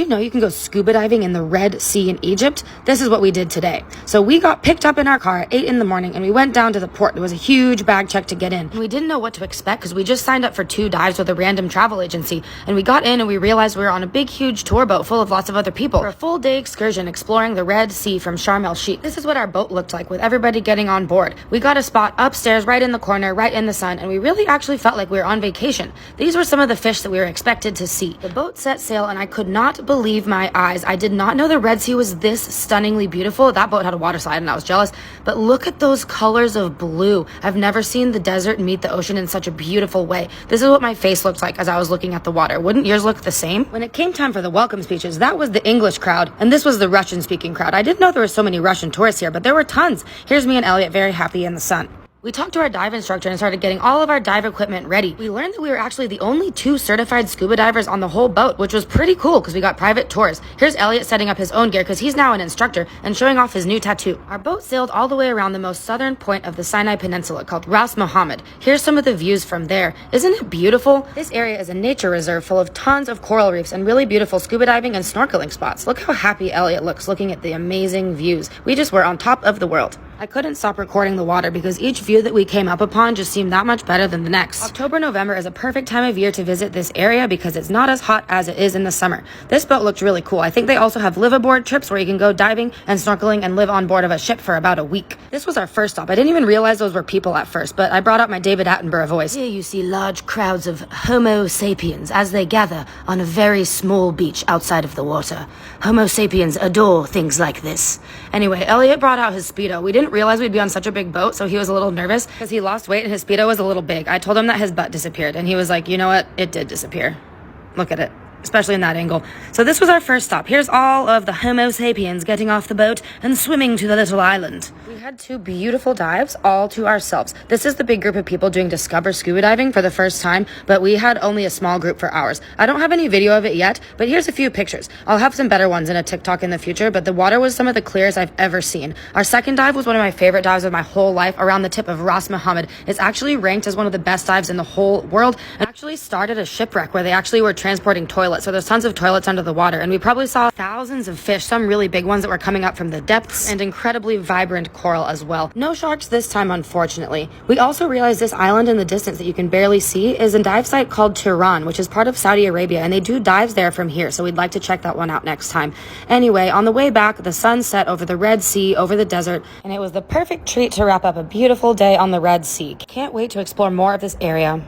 You know you can go scuba diving in the Red Sea in Egypt? This is what we did today. So we got picked up in our car at 8 in the morning and we went down to the port. It was a huge bag check to get in. And we didn't know what to expect because we just signed up for 2 dives with a random travel agency. And we got in and we realized we were on a big, huge tour boat full of lots of other people for a full day excursion exploring the Red Sea from Sharm el Sheikh. This is what our boat looked like with everybody getting on board. We got a spot upstairs right in the corner, right in the sun, and we really actually felt like we were on vacation. These were some of the fish that we were expected to see. The boat set sail and I could not believe my eyes. I did not know the Red Sea was this stunningly beautiful. That boat had a water slide and I was jealous, but look at those colors of blue. I've never seen the desert meet the ocean in such a beautiful way. This is what my face looked like as I was looking at the water. Wouldn't yours look the same? When it came time for the welcome speeches, that was the English crowd and this was the Russian speaking crowd. I didn't know there were so many Russian tourists here, but there were tons. Here's me and Elliot very happy in the sun. We talked to our dive instructor and started getting all of our dive equipment ready. We learned that we were actually the only 2 certified scuba divers on the whole boat, which was pretty cool because we got private tours. Here's Elliot setting up his own gear because he's now an instructor and showing off his new tattoo. Our boat sailed all the way around the most southern point of the Sinai Peninsula called Ras Mohammed. Here's some of the views from there. Isn't it beautiful? This area is a nature reserve full of tons of coral reefs and really beautiful scuba diving and snorkeling spots. Look how happy Elliot looks looking at the amazing views. We just were on top of the world. I couldn't stop recording the water because each view that we came up upon just seemed that much better than the next. October, November is a perfect time of year to visit this area because it's not as hot as it is in the summer. This boat looked really cool. I think they also have live-aboard trips where you can go diving and snorkeling and live on board of a ship for about a week. This was our first stop. I didn't even realize those were people at first, but I brought out my David Attenborough voice. Here you see large crowds of Homo sapiens as they gather on a very small beach outside of the water. Homo sapiens adore things like this. Anyway, Elliot brought out his Speedo. We didn't realize we'd be on such a big boat, so he was a little nervous because he lost weight and his Speedo was a little big. I told him that his butt disappeared and he was like, you know what? It did disappear. Look at it. Especially in that angle. So this was our first stop. Here's all of the Homo sapiens getting off the boat and swimming to the little island. We had 2 beautiful dives all to ourselves. This is the big group of people doing Discover scuba diving for the first time, but we had only a small group for ours. I don't have any video of it yet, but here's a few pictures. I'll have some better ones in a TikTok in the future, but the water was some of the clearest I've ever seen. Our second dive was one of my favorite dives of my whole life around the tip of Ras Mohammed. It's actually ranked as one of the best dives in the whole world and actually started a shipwreck where they actually were transporting toilets. So there's tons of toilets under the water and we probably saw thousands of fish, some really big ones that were coming up from the depths and incredibly vibrant coral as well. No sharks this time, unfortunately. We also realized this island in the distance that you can barely see is a dive site called Tiran, which is part of Saudi Arabia, and they do dives there from here, so we'd like to check that one out next time. Anyway, on the way back, the sun set over the Red Sea, over the desert, and it was the perfect treat to wrap up a beautiful day on the Red Sea. Can't wait to explore more of this area.